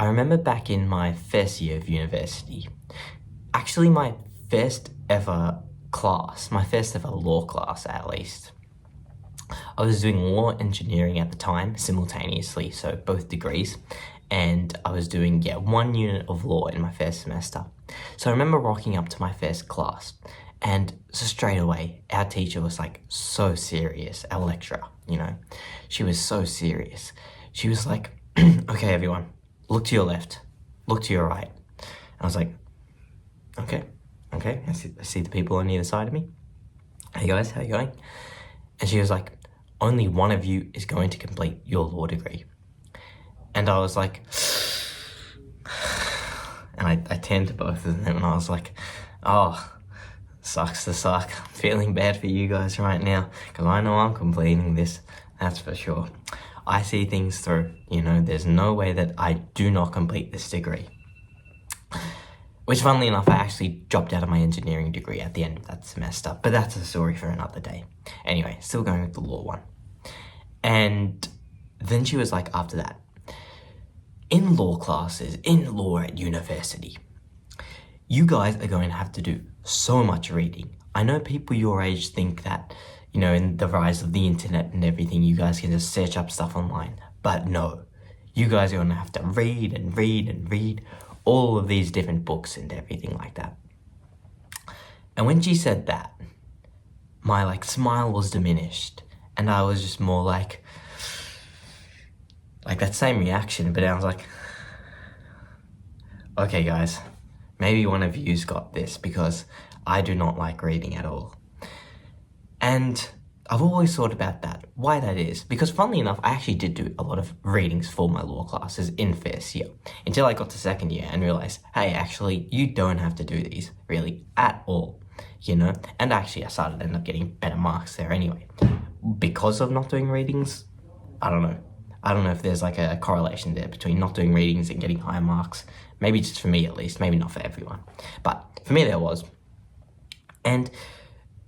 I remember back in my first year of university, actually my first ever class, my first ever law class at least, I was doing law engineering at the time simultaneously, so both degrees, and I was doing, 1 unit of law in my first semester. So I remember rocking up to my first class, and so straight away, our teacher was like so serious, our lecturer, she was so serious. She was like, okay, everyone, look to your left, look to your right. I was like, okay, I see the people on either side of me. Hey guys, how you going? And she was like, only one of you is going to complete your law degree. And I was like, and I turned to both of them and I was like, oh, sucks to suck. I'm feeling bad for you guys right now because I know I'm completing this, that's for sure. I see things through, there's no way that I do not complete this degree. Which, funnily enough, I actually dropped out of my engineering degree at the end of that semester, but that's a story for another day. Anyway, still going with the law one. And then she was like, after that, in law classes, in law at university, you guys are going to have to do so much reading. I know people your age think that, in the rise of the internet and everything, you guys can just search up stuff online. But no, you guys are going to have to read and read and read all of these different books and everything like that. And when she said that, my smile was diminished and I was just more like that same reaction, but I was like, okay guys, maybe one of you's got this because I do not like reading at all. And I've always thought about that, why that is, because funnily enough, I actually did do a lot of readings for my law classes in first year, until I got to second year and realized, hey, actually, you don't have to do these really at all, and actually I started ended up getting better marks there anyway. Because of not doing readings, I don't know if there's a correlation there between not doing readings and getting higher marks, maybe just for me at least, maybe not for everyone, but for me there was. And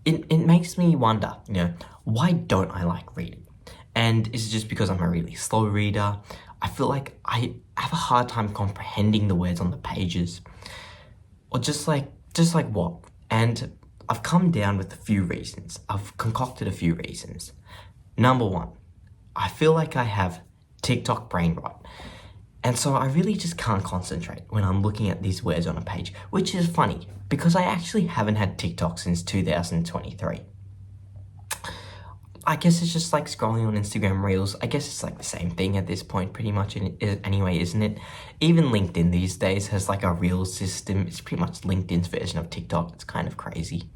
it makes me wonder, why don't I like reading? And is it just because I'm a really slow reader? I feel like I have a hard time comprehending the words on the pages. Or just like what? And I've come down with a few reasons. I've concocted a few reasons. Number one, I feel like I have TikTok brain rot. And so I really just can't concentrate when I'm looking at these words on a page, which is funny because I actually haven't had TikTok since 2023. I guess it's just like scrolling on Instagram Reels. I guess it's the same thing at this point pretty much anyway, isn't it? Even LinkedIn these days has a Reels system. It's pretty much LinkedIn's version of TikTok. It's kind of crazy.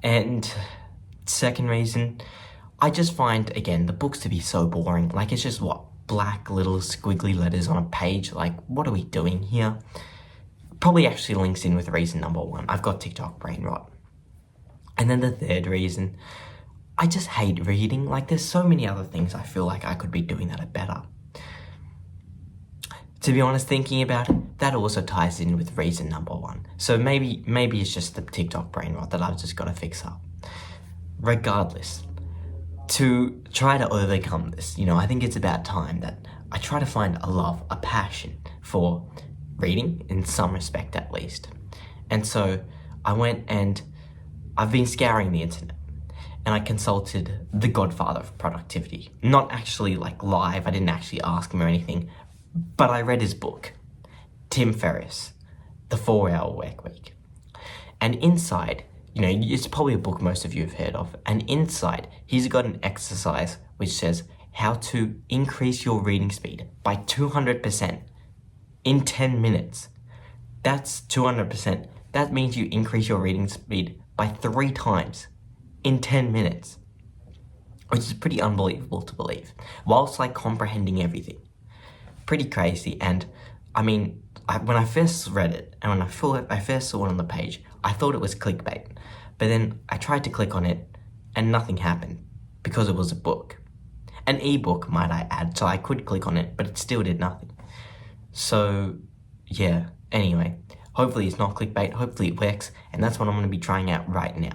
And second reason, I just find, again, the books to be so boring. It's just black little squiggly letters on a page. What are we doing here? Probably actually links in with reason number one. I've got TikTok brain rot. And then the third reason, I just hate reading. There's so many other things I feel like I could be doing that are better. To be honest, thinking about it, that also ties in with reason number one. So maybe it's just the TikTok brain rot that I've just got to fix up. Regardless, to try to overcome this, I think it's about time that I try to find a love, a passion for reading, in some respect at least. And so I went and I've been scouring the internet and I consulted the godfather of productivity. Not actually live, I didn't actually ask him or anything, but I read his book, Tim Ferriss, The 4-Hour Workweek. And inside, it's probably a book most of you have heard of. And inside, he's got an exercise which says how to increase your reading speed by 200% in 10 minutes. That's 200%. That means you increase your reading speed by 3 times in 10 minutes. Which is pretty unbelievable to believe. Whilst comprehending everything. Pretty crazy. And when I first read it, and when I first saw it on the page, I thought it was clickbait. But then I tried to click on it and nothing happened because it was a book. An ebook, might I add, so I could click on it, but it still did nothing. So, yeah, anyway, hopefully it's not clickbait, hopefully it works, and that's what I'm going to be trying out right now.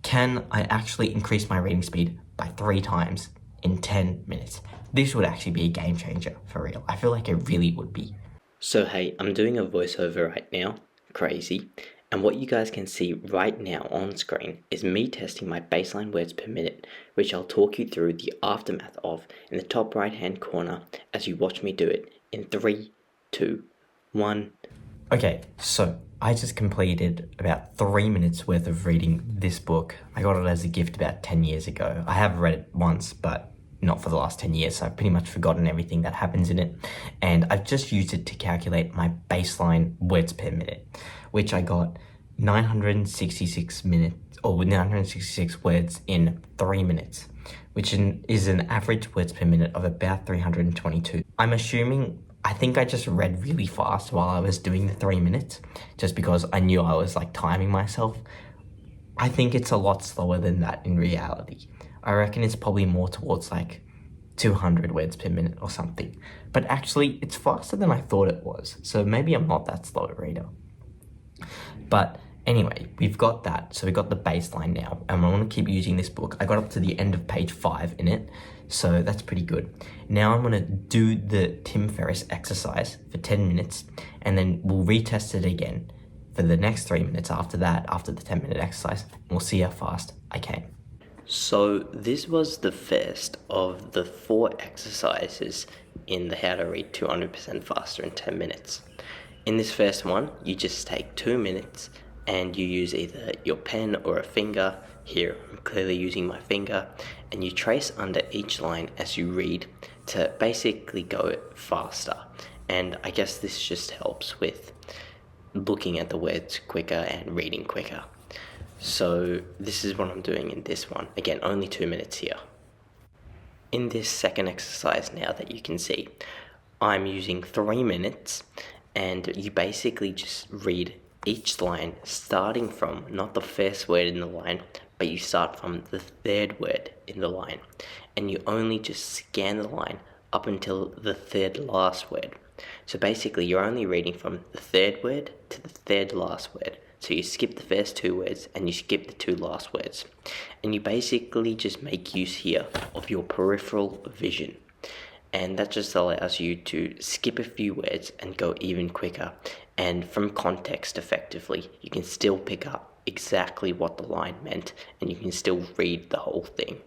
Can I actually increase my reading speed by 3 times in 10 minutes? This would actually be a game changer, for real. I feel like it really would be. So hey, I'm doing a voiceover right now, crazy, and what you guys can see right now on screen is me testing my baseline words per minute, which I'll talk you through the aftermath of in the top right hand corner as you watch me do it in 3, 2, 1. Okay, so I just completed about 3 minutes worth of reading this book. I got it as a gift about 10 years ago. I have read it once, but not for the last 10 years, so I've pretty much forgotten everything that happens in it. And I've just used it to calculate my baseline words per minute, which I got 966 minutes, or 966 words in 3 minutes, which is an average words per minute of about 322. I think I just read really fast while I was doing the 3 minutes, just because I knew I was like timing myself. I think it's a lot slower than that in reality. I reckon it's probably more towards like 200 words per minute or something. But actually, it's faster than I thought it was, so maybe I'm not that slow a reader. But anyway, we've got that, so we've got the baseline now, and I want to keep using this book. I got up to the end of page 5 in it, so that's pretty good. Now I'm going to do the Tim Ferriss exercise for 10 minutes, and then we'll retest it again for the next 3 minutes after that, after the 10-minute exercise. We'll see how fast I can. So this was the first of the 4 exercises in the How to Read 200% Faster in 10 Minutes. In this first one, you just take 2 minutes and you use either your pen or a finger. Here, I'm clearly using my finger, and you trace under each line as you read to basically go faster. And I guess this just helps with looking at the words quicker and reading quicker. So this is what I'm doing in this one. Again, only 2 minutes here. In this second exercise now that you can see, I'm using 3 minutes, and you basically just read each line starting from not the first word in the line, but you start from the third word in the line, and you only just scan the line up until the third last word. So basically you're only reading from the third word to the third last word. So you skip the first 2 words and you skip the 2 last words, and you basically just make use here of your peripheral vision, and that just allows you to skip a few words and go even quicker. And from context, effectively, you can still pick up exactly what the line meant, and you can still read the whole thing.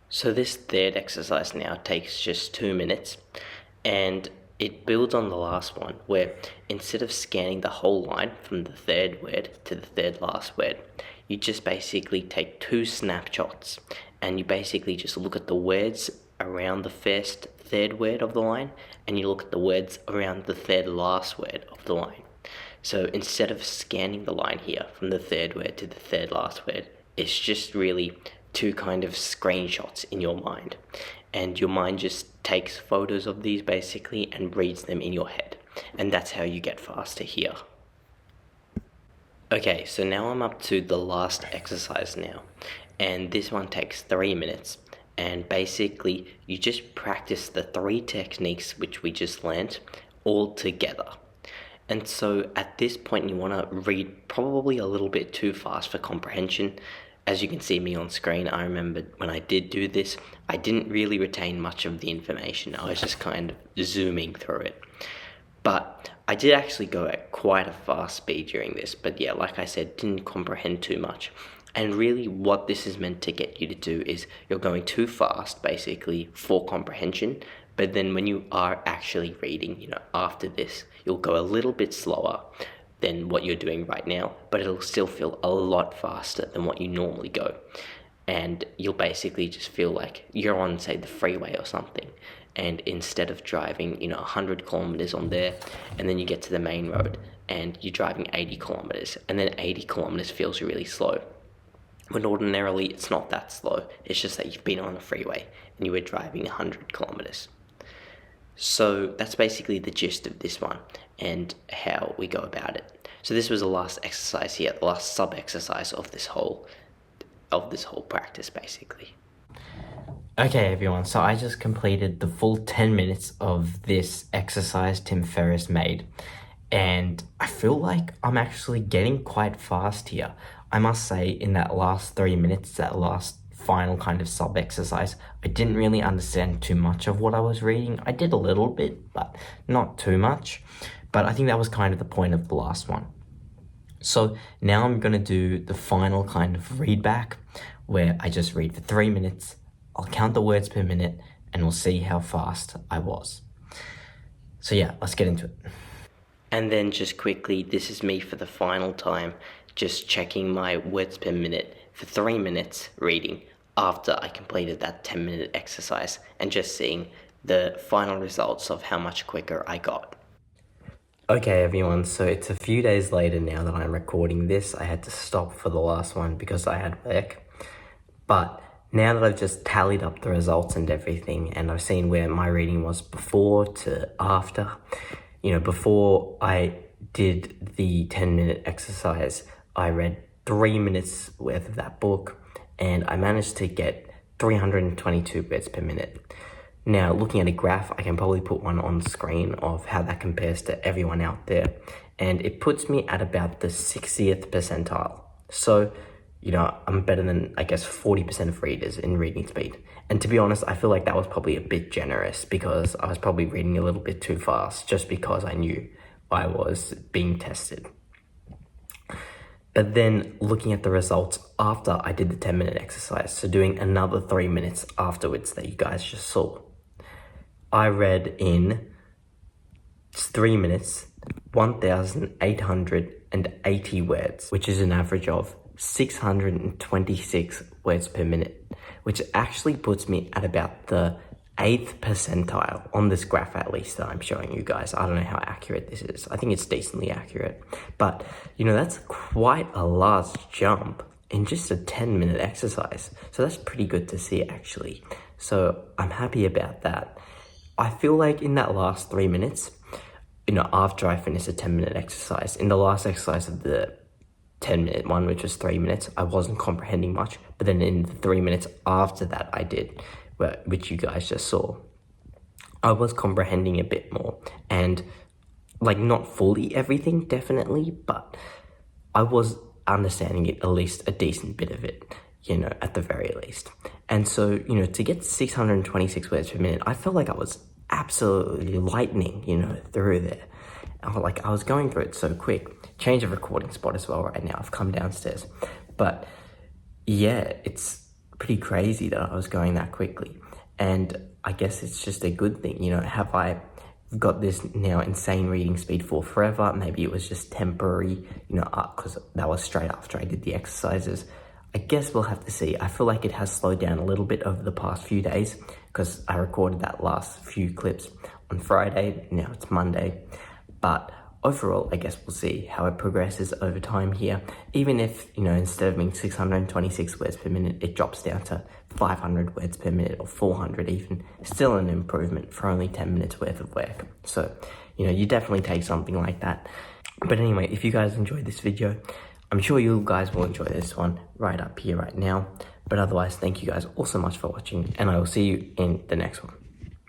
So this third exercise now takes just 2 minutes, and it builds on the last one, where instead of scanning the whole line from the third word to the third last word, you just basically take 2 snapshots, and you basically just look at the words around the first third word of the line, and you look at the words around the third last word of the line. So instead of scanning the line here from the third word to the third last word, it's just really 2 kind of screenshots in your mind, and your mind just takes photos of these basically and reads them in your head, and that's how you get faster here. Okay, so now I'm up to the last exercise now, and this one takes 3 minutes, and basically you just practice the 3 techniques which we just learned all together. And so at this point you want to read probably a little bit too fast for comprehension. As you can see me on screen, I remember when I did do this, I didn't really retain much of the information. I was just kind of zooming through it. But I did actually go at quite a fast speed during this, but yeah, like I said, didn't comprehend too much. And really what this is meant to get you to do is you're going too fast, basically, for comprehension, but then when you are actually reading, after this, you'll go a little bit slower than what you're doing right now, but it'll still feel a lot faster than what you normally go. And you'll basically just feel like you're on, say, the freeway or something, and instead of driving 100 kilometers on there, and then you get to the main road and you're driving 80 kilometers, and then 80 kilometers feels really slow, when ordinarily it's not that slow. It's just that you've been on a freeway and you were driving 100 kilometers. So that's basically the gist of this one and how we go about it. So this was the last exercise here, the last sub-exercise of this whole practice, basically. Okay, everyone, so I just completed the full 10 minutes of this exercise Tim Ferriss made, and I feel like I'm actually getting quite fast here. I must say, in that last 3 minutes, that last final kind of sub exercise. I didn't really understand too much of what I was reading. I did a little bit, but not too much. But I think that was kind of the point of the last one. So now I'm going to do the final kind of read back, where I just read for 3 minutes. I'll count the words per minute and we'll see how fast I was. So yeah, let's get into it. And then just quickly, this is me for the final time, just checking my words per minute for 3 minutes reading after I completed that 10-minute exercise, and just seeing the final results of how much quicker I got. Okay everyone, so it's a few days later now that I'm recording this. I had to stop for the last one because I had work. But now that I've just tallied up the results and everything, and I've seen where my reading was before to after, before I did the 10-minute exercise, I read 3 minutes worth of that book, and I managed to get 322 words per minute. Now, looking at a graph, I can probably put one on screen of how that compares to everyone out there, and it puts me at about the 60th percentile. So, I'm better than, I guess, 40% of readers in reading speed. And to be honest, I feel like that was probably a bit generous, because I was probably reading a little bit too fast just because I knew I was being tested. But then looking at the results after I did the 10-minute exercise, so doing another 3 minutes afterwards that you guys just saw, I read in 3 minutes 1,880 words, which is an average of 626 words per minute, which actually puts me at about the 8th percentile on this graph, at least, that I'm showing you guys. I don't know how accurate this is. I think it's decently accurate, but that's quite a large jump in just a 10-minute exercise. So that's pretty good to see, actually. So I'm happy about that. I feel like in that last 3 minutes, after I finished a 10-minute exercise, in the last exercise of the 10-minute one, which was 3 minutes, I wasn't comprehending much. But then in the 3 minutes after that I did, which you guys just saw, I was comprehending a bit more. And not fully everything, definitely, but I was understanding it, at least a decent bit of it, at the very least. And so, to get 626 words per minute, I felt like I was absolutely lightning, through there. I was going through it so quick. Change of recording spot as well right now. I've come downstairs. But yeah, it's pretty crazy that I was going that quickly. And I guess it's just a good thing, have I got this now insane reading speed for forever? Maybe it was just temporary, because that was straight after I did the exercises. I guess we'll have to see. I feel like it has slowed down a little bit over the past few days, because I recorded that last few clips on Friday. Now it's Monday. But overall, I guess we'll see how it progresses over time here. Even if, instead of being 626 words per minute, it drops down to 500 words per minute or 400 even, still an improvement for only 10 minutes worth of work. So, you definitely take something like that. But anyway, if you guys enjoyed this video, I'm sure you guys will enjoy this one right up here right now. But otherwise, thank you guys all so much for watching, and I will see you in the next one.